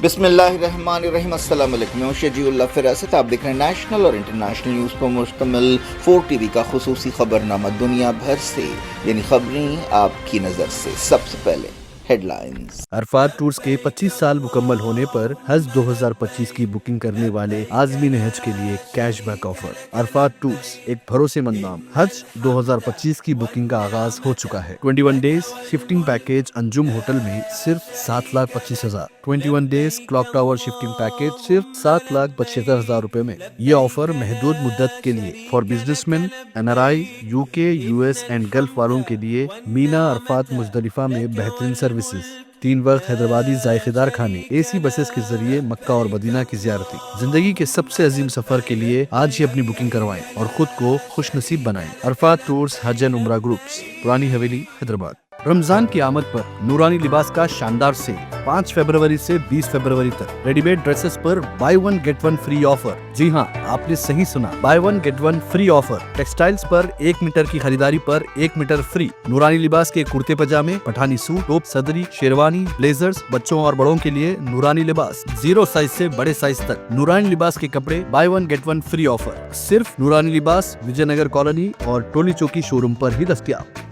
بسم اللہ الرحمن الرحیم، السلام علیکم، میں شجیع اللہ فراست، آپ دیکھ رہے ہیں نیشنل اور انٹرنیشنل نیوز پر مشتمل 4 TV کا خصوصی خبرنامہ دنیا بھر سے، یعنی خبریں آپ کی نظر سے۔ سب سے پہلے ہیڈ لائنز۔ عرفات ٹورز کے 25 سال مکمل ہونے پر حج 2025 کی بکنگ کرنے والے عازمین حج کے لیے cashback offer. Arafat Tours ایک بھروسے مند نام۔ حج 2025 کی بکنگ کا آغاز ہو چکا ہے۔ 21 days shifting package Anjum hotel میں صرف 7,25,000۔ 21 days clock tower shifting package صرف 7,75,000 روپے میں۔ یہ آفر محدود مدت کے لیے for business man, NRI، UK، US and golf والوں کے لیے۔ مینا عرفات مزدلفہ میں بہترین سروسز، 3 وقت حیدرآبادی ذائقے دار کھانے، AC بسز کے ذریعے مکہ اور مدینہ کی زیارتیں۔ زندگی کے سب سے عظیم سفر کے لیے آج ہی اپنی بکنگ کروائیں اور خود کو خوش نصیب بنائیں۔ عرفات ٹورز حج اینڈ عمرہ گروپس، پرانی حویلی، حیدرآباد۔ رمضان کی آمد پر نورانی لباس کا شاندار سیل 5 فروری سے 20 فروری تک۔ ریڈی میڈ ڈریسز پر بائی 1 گیٹ 1 فری آفر۔ جی ہاں، آپ نے صحیح سنا، buy 1 get 1 free offer. Textiles پر 1 میٹر کی خریداری پر 1 میٹر فری۔ نورانی لباس کے کرتے پجامے، پٹھانی سوٹ، ٹوپ، صدری، شیروانی، بلیزرز، بچوں اور بڑوں کے لیے نورانی لباس، 0 سائز سے بڑے سائز تک۔ نورانی لباس کے کپڑے بائی 1 گیٹ 1 فری آفر صرف نورانی لباس، وجے نگر کالونی اور ٹولی چوکی شو روم پر ہی دستیاب۔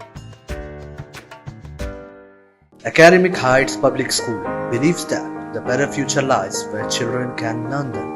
Academic Heights Public School believes that the better future lies where children can learn them.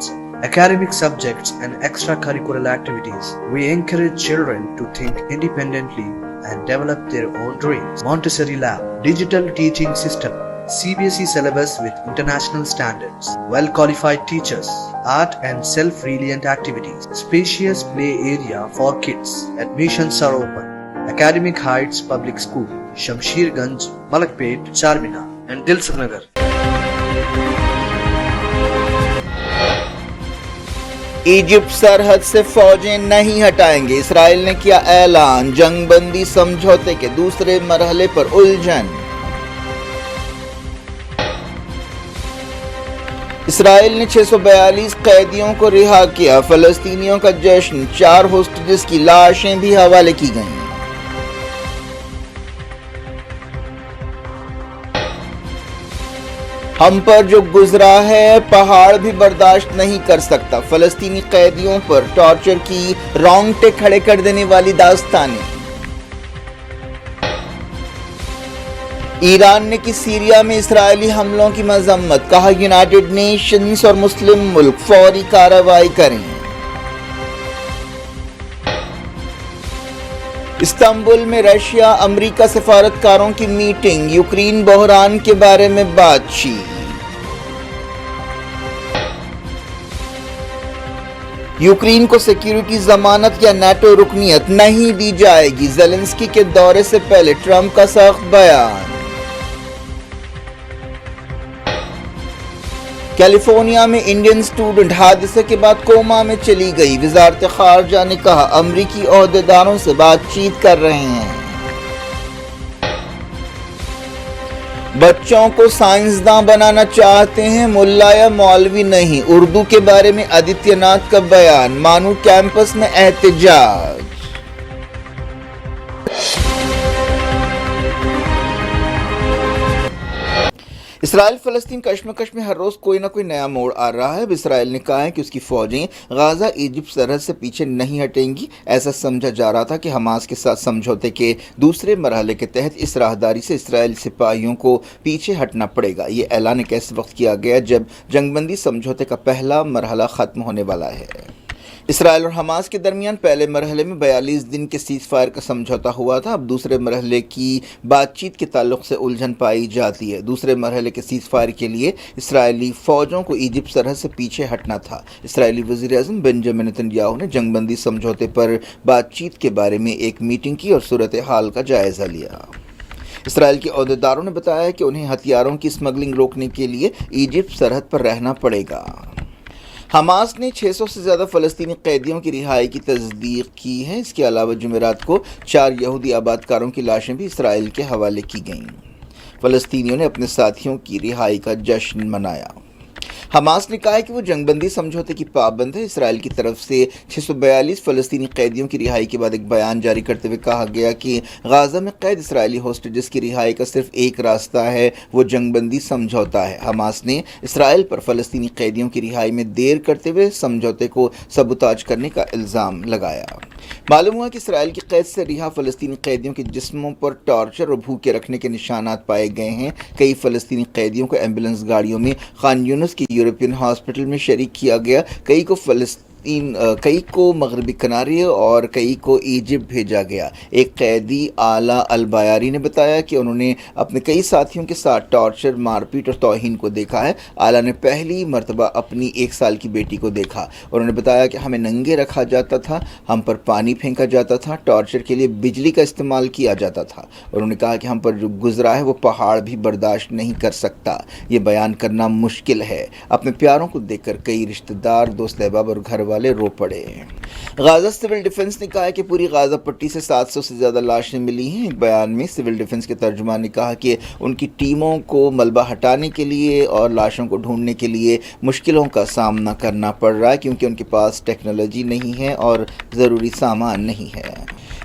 Academic subjects and extracurricular activities. We encourage children to think independently and develop their own dreams. Montessori Lab, digital teaching system, CBSE syllabus with international standards, well-qualified teachers, art and self-reliant activities, spacious play area for kids. Admissions are open. Academic Heights Public School, Shamsher Ganj, Malakpet, Charminar and Dilsukh Nagar. Egypt سرحد سے فوجیں نہیں ہٹائیں گے، اسرائیل نے کیا اعلان۔ جنگ بندی سمجھوتے کے دوسرے مرحلے پر الجھن۔ اسرائیل نے 642 قیدیوں کو رہا کیا، فلسطینیوں کا جشن، 4 ہوسٹیجز کی لاشیں بھی حوالے کی گئیں۔ ہم پر جو گزرا ہے پہاڑ بھی برداشت نہیں کر سکتا، فلسطینی قیدیوں پر ٹارچر کی رونگٹے کھڑے کر دینے والی داستانیں۔ ایران نے کی سیریا میں اسرائیلی حملوں کی مذمت، کہا یونائیٹڈ نیشنز اور مسلم ملک فوری کارروائی کریں۔ استنبول میں رشیا امریکہ سفارتکاروں کی میٹنگ، یوکرین بحران کے بارے میں بات چیت۔ یوکرین کو سیکیورٹی ضمانت یا نیٹو رکنیت نہیں دی جائے گی، زیلنسکی کے دورے سے پہلے ٹرمپ کا سخت بیان۔ کیلیفورنیا میں انڈین اسٹوڈنٹ حادثے کے بعد کوما میں چلی گئی، وزارت خارجہ نے کہا امریکی عہدیداروں سے بات چیت کر رہے ہیں۔ بچوں کو سائنسداں بنانا چاہتے ہیں، ملا یا مولوی نہیں، اردو کے بارے میں آدتیہ ناتھ کا بیان، مانو کیمپس میں احتجاج۔ اسرائیل فلسطین کشمکش میں ہر روز کوئی نہ کوئی نیا موڑ آ رہا ہے۔ اب اسرائیل نے کہا ہے کہ اس کی فوجیں غازہ ایجپٹ سرحد سے پیچھے نہیں ہٹیں گی۔ ایسا سمجھا جا رہا تھا کہ حماس کے ساتھ سمجھوتے کے دوسرے مرحلے کے تحت اس راہداری سے اسرائیلی سپاہیوں کو پیچھے ہٹنا پڑے گا۔ یہ اعلان ایک ایسے وقت کیا گیا جب جنگ بندی سمجھوتے کا پہلا مرحلہ ختم ہونے والا ہے۔ اسرائیل اور حماس کے درمیان پہلے مرحلے میں 42 دن کے سیز فائر کا سمجھوتا ہوا تھا۔ اب دوسرے مرحلے کی بات چیت کے تعلق سے الجھن پائی جاتی ہے۔ دوسرے مرحلے کے سیز فائر کے لیے اسرائیلی فوجوں کو ایجپٹ سرحد سے پیچھے ہٹنا تھا۔ اسرائیلی وزیر اعظم بنجامن نتنیاہو نے جنگ بندی سمجھوتے پر بات چیت کے بارے میں ایک میٹنگ کی اور صورتحال کا جائزہ لیا۔ اسرائیل کے عہدیداروں نے بتایا کہ انہیں ہتھیاروں کی اسمگلنگ روکنے کے لیے ایجپٹ سرحد پر رہنا پڑے گا۔ حماس نے 600 سے زیادہ فلسطینی قیدیوں کی رہائی کی تصدیق کی ہے۔ اس کے علاوہ جمعرات کو 4 یہودی آبادکاروں کی لاشیں بھی اسرائیل کے حوالے کی گئیں۔ فلسطینیوں نے اپنے ساتھیوں کی رہائی کا جشن منایا۔ حماس نے کہا ہے کہ وہ جنگ بندی سمجھوتے کی پابند ہے۔ اسرائیل کی طرف سے 642 فلسطینی قیدیوں کی رہائی کے بعد ایک بیان جاری کرتے ہوئے کہا گیا کہ غازہ میں قید اسرائیلی ہوسٹیجز کی رہائی کا صرف ایک راستہ ہے، وہ جنگ بندی سمجھوتا ہے۔ حماس نے اسرائیل پر فلسطینی قیدیوں کی رہائی میں دیر کرتے ہوئے سمجھوتے کو سبوتاژ کرنے کا الزام لگایا۔ معلوم ہوا کہ اسرائیل کی قید سے رہا فلسطینی قیدیوں کے جسموں پر ٹارچر اور بھوکے رکھنے کے نشانات پائے گئے ہیں۔ کئی فلسطینی قیدیوں کو ایمبولینس گاڑیوں میں خان یونس کی یورپین ہاسپٹل میں شریک کیا گیا، کئی کو مغربی کنارے اور کئی کو ایجپٹ بھیجا گیا۔ ایک قیدی اعلیٰ البیاری نے بتایا کہ انہوں نے اپنے کئی ساتھیوں کے ساتھ ٹارچر، مار پیٹ اور توہین کو دیکھا ہے۔ اعلیٰ نے پہلی مرتبہ اپنی 1 سال کی بیٹی کو دیکھا۔ انہوں نے بتایا کہ ہمیں ننگے رکھا جاتا تھا، ہم پر پانی پھینکا جاتا تھا، ٹارچر کے لیے بجلی کا استعمال کیا جاتا تھا۔ انہوں نے کہا کہ ہم پر جو گزرا ہے وہ پہاڑ بھی برداشت نہیں کر سکتا۔ یہ بیان کرنا مشکل ہے۔ اپنے پیاروں کو دیکھ کر کئی رشتہ دار، دوست احباب اور گھر والے رو پڑے۔ غازہ سول ڈیفنس نے کہا ہے کہ پوری غازہ پٹی سے 700 سے زیادہ لاشیں ملی ہیں۔ ایک بیان میں سول ڈیفنس کے ترجمان نے کہا کہ ان کی ٹیموں کو ملبہ ہٹانے کے لیے اور لاشوں کو ڈھونڈنے کے لیے مشکلوں کا سامنا کرنا پڑ رہا ہے کیونکہ ان کے پاس ٹیکنالوجی نہیں ہے اور ضروری سامان نہیں ہے۔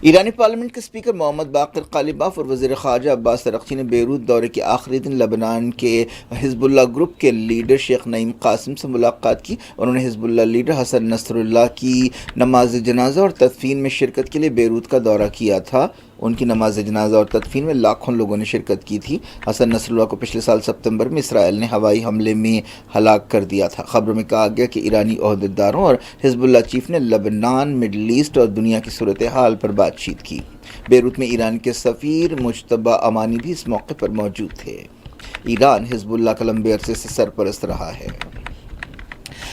ایرانی پارلیمنٹ کے اسپیکر محمد باقر قالیباف اور وزیر خارجہ عباس ارغچی نے بیروت دورے کے آخری دن لبنان کے حزب اللہ گروپ کے لیڈر شیخ نعیم قاسم سے ملاقات کی۔ انہوں نے حزب اللہ لیڈر حسن نصر اللہ کی نماز جنازہ اور تدفین میں شرکت کے لیے بیروت کا دورہ کیا تھا۔ ان کی نماز جنازہ اور تدفین میں لاکھوں لوگوں نے شرکت کی تھی۔ حسن نصر اللہ کو پچھلے سال ستمبر میں اسرائیل نے ہوائی حملے میں ہلاک کر دیا تھا۔ خبروں میں کہا گیا کہ ایرانی عہدیداروں اور حزب اللہ چیف نے لبنان، مڈل ایسٹ اور دنیا کی صورتحال پر بات چیت کی۔ بیروت میں ایران کے سفیر مجتبیٰ امانی بھی اس موقع پر موجود تھے۔ ایران حزب اللہ کا لمبے عرصے سے سرپرست رہا ہے۔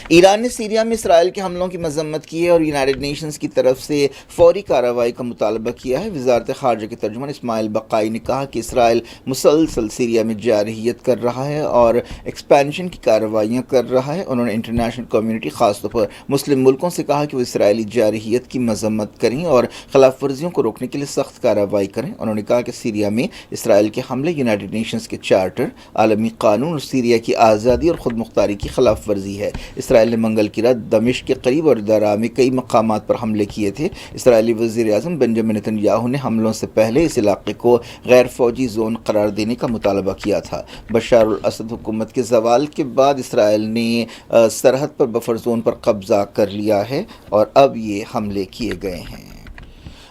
ایران نے سیریا میں اسرائیل کے حملوں کی مذمت کی ہے اور یونائیٹڈ نیشنز کی طرف سے فوری کارروائی کا مطالبہ کیا ہے۔ وزارت خارجہ کے ترجمان اسماعیل بقائی نے کہا کہ اسرائیل مسلسل سیریا میں جارحیت کر رہا ہے اور ایکسپینشن کی کارروائیاں کر رہا ہے۔ انہوں نے انٹرنیشنل کمیونٹی، خاص طور پر مسلم ملکوں سے کہا کہ وہ اسرائیلی جارحیت کی مذمت کریں اور خلاف ورزیوں کو روکنے کے لیے سخت کارروائی کریں۔ انہوں نے کہا کہ سیریا میں اسرائیل کے حملے یونائیٹڈ نیشنز کے چارٹر، عالمی قانون اور سیریا کی آزادی اور خود مختاری کی خلاف ورزی ہے۔ اسرائیل نے منگل کی رات دمشق کے قریب اور درا میں کئی مقامات پر حملے کیے تھے۔ اسرائیلی وزیر اعظم بنجامن نتن یاہو نے حملوں سے پہلے اس علاقے کو غیر فوجی زون قرار دینے کا مطالبہ کیا تھا۔ بشار الاسد حکومت کے زوال کے بعد اسرائیل نے سرحد پر بفر زون پر قبضہ کر لیا ہے اور اب یہ حملے کیے گئے ہیں۔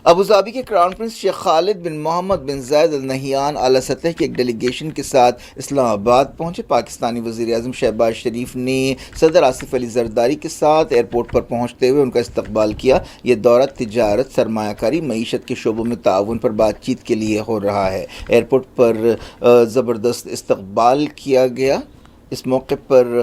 ابوظہبی کے کراؤن پرنس شیخ خالد بن محمد بن زاید ال نہیان اعلیٰ سطح کی ایک ڈیلیگیشن کے ساتھ اسلام آباد پہنچے۔ پاکستانی وزیر اعظم شہباز شریف نے صدر آصف علی زرداری کے ساتھ ایئرپورٹ پر پہنچتے ہوئے ان کا استقبال کیا۔ یہ دورہ تجارت، سرمایہ کاری، معیشت کے شعبوں میں تعاون پر بات چیت کے لیے ہو رہا ہے۔ ایئرپورٹ پر زبردست استقبال کیا گیا۔ اس موقع پر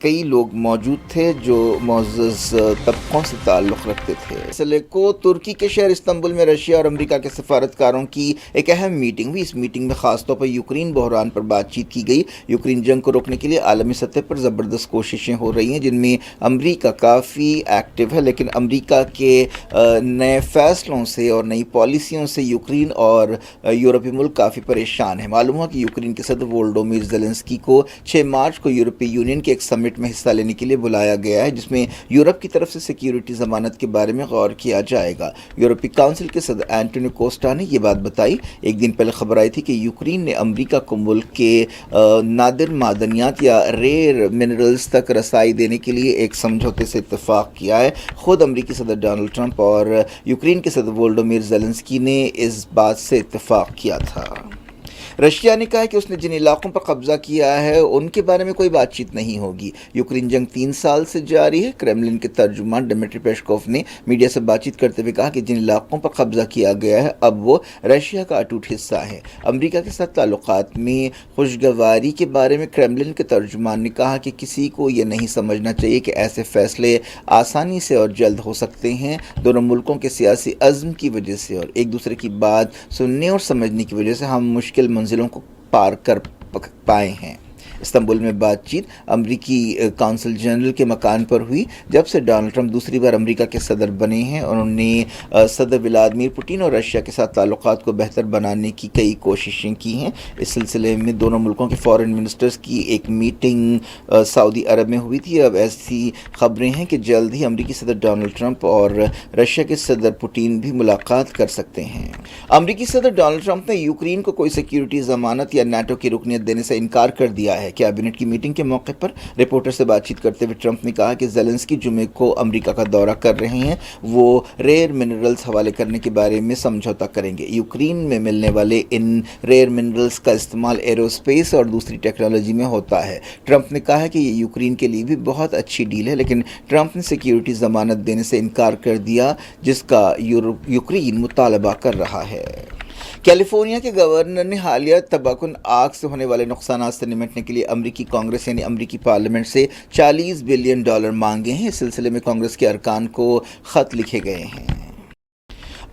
کئی لوگ موجود تھے جو معزز طبقوں سے تعلق رکھتے تھے۔ مسئلے کو ترکی کے شہر استنبول میں رشیا اور امریکہ کے سفارتکاروں کی ایک اہم میٹنگ ہوئی۔ اس میٹنگ میں خاص طور پر یوکرین بحران پر بات چیت کی گئی۔ یوکرین جنگ کو روکنے کے لیے عالمی سطح پر زبردست کوششیں ہو رہی ہیں جن میں امریکہ کافی ایکٹیو ہے، لیکن امریکہ کے نئے فیصلوں سے اور نئی پالیسیوں سے یوکرین اور یورپی ملک کافی پریشان ہیں۔ معلوم ہوا کہ یوکرین کے صدر وولڈومیر زیلنسکی کو 6 مارچ کو یورپی یونین کے ایک سمٹ میں حصہ لینے کے لیے بلایا گیا ہے جس میں یورپ کی طرف سے سیکیورٹی ضمانت کے بارے میں غور کیا جائے گا۔ یورپی کونسل کے صدر اینٹونیو کوسٹا نے یہ بات بتائی۔ ایک دن پہلے خبر آئی تھی کہ یوکرین نے امریکہ کو ملک کے نادر معدنیات یا ریئر منرلز تک رسائی دینے کے لیے ایک سمجھوتے سے اتفاق کیا ہے۔ خود امریکی صدر ڈونلڈ ٹرمپ اور یوکرین کے صدر وولڈومیر زیلنسکی نے اس بات سے اتفاق کیا تھا۔ رشیا نے کہا ہے کہ اس نے جن علاقوں پر قبضہ کیا ہے ان کے بارے میں کوئی بات چیت نہیں ہوگی۔ یوکرین جنگ 3 سال سے جاری ہے۔ کرملن کے ترجمان ڈمیٹری پیشکوف نے میڈیا سے بات چیت کرتے ہوئے کہا کہ جن علاقوں پر قبضہ کیا گیا ہے اب وہ رشیا کا اٹوٹ حصہ ہے۔ امریکہ کے ساتھ تعلقات میں خوشگواری کے بارے میں کرملن کے ترجمان نے کہا کہ کسی کو یہ نہیں سمجھنا چاہیے کہ ایسے فیصلے آسانی سے اور جلد ہو سکتے ہیں۔ دونوں ملکوں کے سیاسی عزم کی وجہ سے اور ایک دوسرے کی بات سننے اور سمجھنے کی وجہ سے ہم مشکل منزلوں کو پار کر پائے ہیں۔ استنبول میں بات چیت امریکی کونسل جنرل کے مکان پر ہوئی. جب سے ڈونلڈ ٹرمپ دوسری بار امریکہ کے صدر بنے ہیں اور انہوں نے صدر ولادیمیر پوٹین اور رشیا کے ساتھ تعلقات کو بہتر بنانے کی کئی کوششیں کی ہیں. اس سلسلے میں دونوں ملکوں کے فارن منسٹرز کی ایک میٹنگ سعودی عرب میں ہوئی تھی. اب ایسی خبریں ہیں کہ جلد ہی امریکی صدر ڈونلڈ ٹرمپ اور رشیا کے صدر پوٹین بھی ملاقات کر سکتے ہیں. امریکی صدر ڈونلڈ ٹرمپ نے یوکرین کو کوئی سیکیورٹی ضمانت یا نیٹو کی رکنیت دینے سے انکار کر دیا ہے. کیبنٹ کی میٹنگ کے موقع پر رپورٹر سے بات چیت کرتے ہوئے ٹرمپ نے کہا کہ زیلنسکی جمعے کو امریکہ کا دورہ کر رہے ہیں. وہ ریئر منرلز حوالے کرنے کے بارے میں سمجھوتا کریں گے. یوکرین میں ملنے والے ان ریئر منرلز کا استعمال ایرو اسپیس اور دوسری ٹیکنالوجی میں ہوتا ہے. ٹرمپ نے کہا ہے کہ یہ یوکرین کے لیے بھی بہت اچھی ڈیل ہے، لیکن ٹرمپ نے سیکیورٹی ضمانت دینے سے انکار کر دیا جس کا یوکرین مطالبہ کر رہا ہے. کیلیفورنیا کے گورنر نے حالیہ تباکن آگ سے ہونے والے نقصانات سے نمٹنے کے لیے امریکی کانگریس یعنی امریکی پارلیمنٹ سے $40 بلین مانگے ہیں. اس سلسلے میں کانگریس کے ارکان کو خط لکھے گئے ہیں.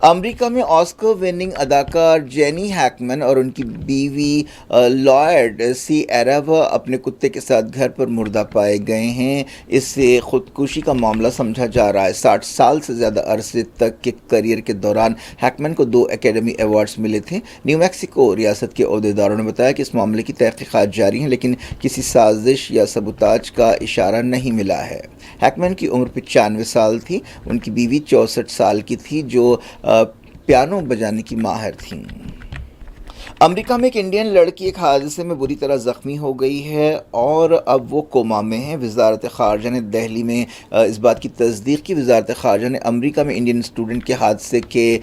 امریکہ میں آسکر وننگ اداکار جینی ہیکمن اور ان کی بیوی لائڈ سی ایراوا اپنے کتے کے ساتھ گھر پر مردہ پائے گئے ہیں. اس سے خودکشی کا معاملہ سمجھا جا رہا ہے. 60 سال سے زیادہ عرصے تک کے کیریئر کے دوران ہیکمن کو 2 اکیڈمی ایوارڈز ملے تھے. نیو میکسیکو ریاست کے عہدیداروں نے بتایا کہ اس معاملے کی تحقیقات جاری ہیں، لیکن کسی سازش یا سبوتاج کا اشارہ نہیں ملا ہے. ہیکمن کی عمر 95 سال تھی. ان کی بیوی 64 سال کی تھی جو پیانو بجانے کی ماہر تھیں. امریکہ میں ایک انڈین لڑکی ایک حادثے میں بری طرح زخمی ہو گئی ہے اور اب وہ کوما میں ہے. وزارت خارجہ نے دہلی میں اس بات کی تصدیق کی. وزارت خارجہ نے امریکہ میں انڈین اسٹوڈنٹ کے حادثے کے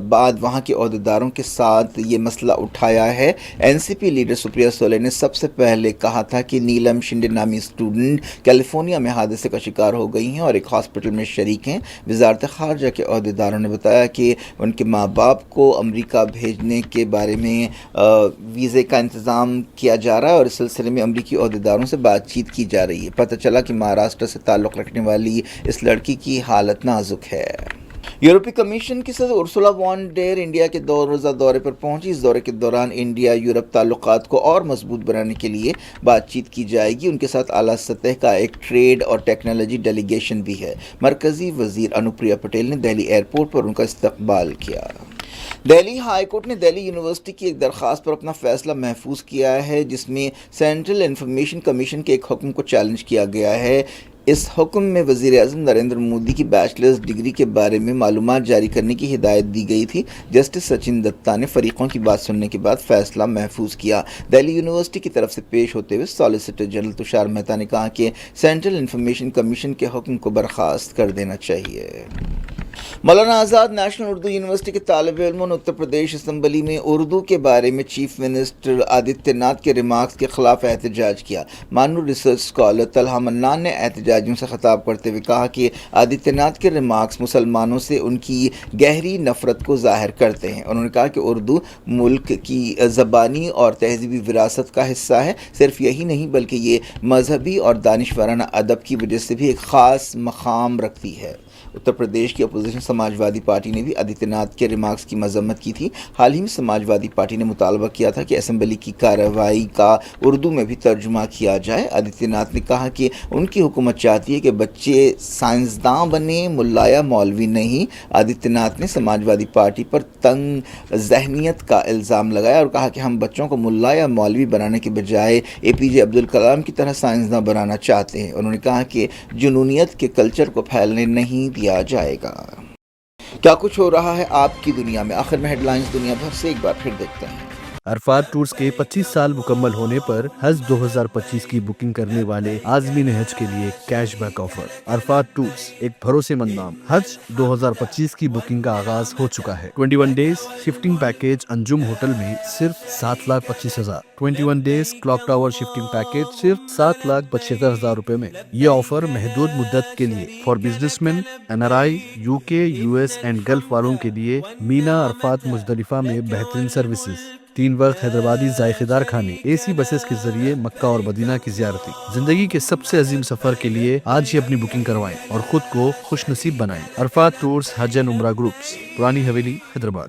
بعد وہاں کے عہدیداروں کے ساتھ یہ مسئلہ اٹھایا ہے. N C P leader Supriya سولے نے سب سے پہلے کہا تھا کہ نیلم شنڈے نامی اسٹوڈنٹ کیلیفورنیا میں حادثے کا شکار ہو گئی ہیں اور ایک ہاسپٹل میں شریک ہیں. وزارت خارجہ کے عہدیداروں نے بتایا کہ ان کے ماں باپ کو امریکہ بھیجنے کے بارے میں ویزے کا انتظام کیا جا رہا ہے اور اس سلسلے میں امریکی عہدیداروں سے بات چیت کی جا رہی ہے. پتہ چلا کہ مہاراشٹر سے تعلق رکھنے والی اس لڑکی کی حالت نازک ہے. یورپی کمیشن کی صدر ارسولا وان ڈیر انڈیا کے 2 روزہ دورے پر پہنچی. اس دورے کے دوران انڈیا یورپ تعلقات کو اور مضبوط بنانے کے لیے بات چیت کی جائے گی. ان کے ساتھ اعلیٰ سطح کا ایک ٹریڈ اور ٹیکنالوجی ڈیلیگیشن بھی ہے. مرکزی وزیر انوپریا پٹیل نے دہلی ایئرپورٹ پر ان کا استقبال کیا. دہلی ہائی کورٹ نے دہلی یونیورسٹی کی ایک درخواست پر اپنا فیصلہ محفوظ کیا ہے جس میں سینٹرل انفارمیشن کمیشن کے ایک حکم کو چیلنج کیا گیا ہے. اس حکم میں وزیر اعظم نریندر مودی کی بیچلرز ڈگری کے بارے میں معلومات جاری کرنے کی ہدایت دی گئی تھی. جسٹس سچن دتا نے فریقوں کی بات سننے کے بعد فیصلہ محفوظ کیا. دہلی یونیورسٹی کی طرف سے پیش ہوتے ہوئے سالیسیٹر جنرل تشار مہتا نے کہا کہ سینٹرل انفارمیشن کمیشن کے حکم کو برخاست کر دینا چاہیے. مولانا آزاد نیشنل اردو یونیورسٹی کے طالب علموں نے اتر پردیش اسمبلی میں اردو کے بارے میں چیف منسٹر آدتیہ ناتھ کے ریمارکس کے خلاف احتجاج کیا. مانو ریسرچ اسکالر طلحہ منان نے احتجاجیوں سے خطاب کرتے ہوئے کہا کہ آدتیہ ناتھ کے ریمارکس مسلمانوں سے ان کی گہری نفرت کو ظاہر کرتے ہیں. انہوں نے کہا کہ اردو ملک کی زبانی اور تہذیبی وراثت کا حصہ ہے. صرف یہی نہیں بلکہ یہ مذہبی اور دانشورانہ ادب کی وجہ سے بھی ایک خاص مقام رکھتی ہے. اتر پردیش کی اپوزیشن سماج وادی پارٹی نے بھی آدتیہ ناتھ کے ریمارکس کی مذمت کی تھی. حال ہی میں سماج وادی پارٹی نے مطالبہ کیا تھا کہ اسمبلی کی کارروائی کا اردو میں بھی ترجمہ کیا جائے. آدتیہ ناتھ نے کہا کہ ان کی حکومت چاہتی ہے کہ بچے سائنسداں بنے، ملایا مولوی نہیں. آدتیہ ناتھ نے سماج وادی پارٹی پر تنگ ذہنیت کا الزام لگایا اور کہا کہ ہم بچوں کو ملایا مولوی بنانے کے بجائے اے پی جے عبدالکلام کی طرح سائنسداں بنانا چاہتے ہیں. انہوں نے کہا کہ جنونیت کے کلچر کو پھیلنے نہیں دیا جائے گا. کیا کچھ ہو رہا ہے آپ کی دنیا میں؟ آخر میں ہیڈ لائنز دنیا بھر سے ایک بار پھر دیکھتے ہیں. عرفات ٹورز کے 25 سال مکمل ہونے پر حج 2025 کی بکنگ کرنے والے عازمین حج کے لیے cashback offer. Arafat Tours ایک بھروسے مند نام. حج 2025 کی بکنگ کا آغاز ہو چکا ہے. 21 days shifting package Anjum hotel میں صرف 7,25,000. 21 days clock tower shifting package صرف 7,75,000 روپے میں. یہ آفر محدود مدت کے لیے for business man, NRI، UK، US and golf والوں کے لیے. مینا عرفات مزدلفہ میں بہترین سروسز، 3 وقت حیدرآبادی ذائقہ دار کھانے، AC بسز کے ذریعے مکہ اور مدینہ کی زیارتیں. زندگی کے سب سے عظیم سفر کے لیے آج ہی اپنی بکنگ کروائیں اور خود کو خوش نصیب بنائیں. عرفات ٹورز حج اینڈ عمرہ گروپس، پرانی حویلی، Hyderabad.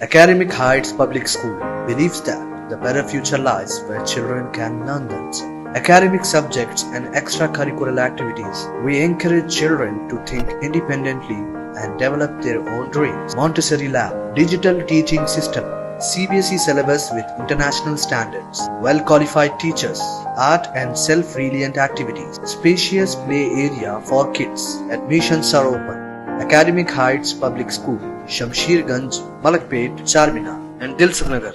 Academic Heights Public School believes that the better future lies where children can learn them. Academic subjects and extracurricular activities. We encourage children to think independently and develop their own dreams. Montessori Lab, digital teaching system, CBSE syllabus with international standards, well-qualified teachers, art and self-reliant activities, spacious play area for kids. Admissions are open. Academic Heights Public School, Shamsherganj, Malakpet, Charminar and Dilsukhnagar.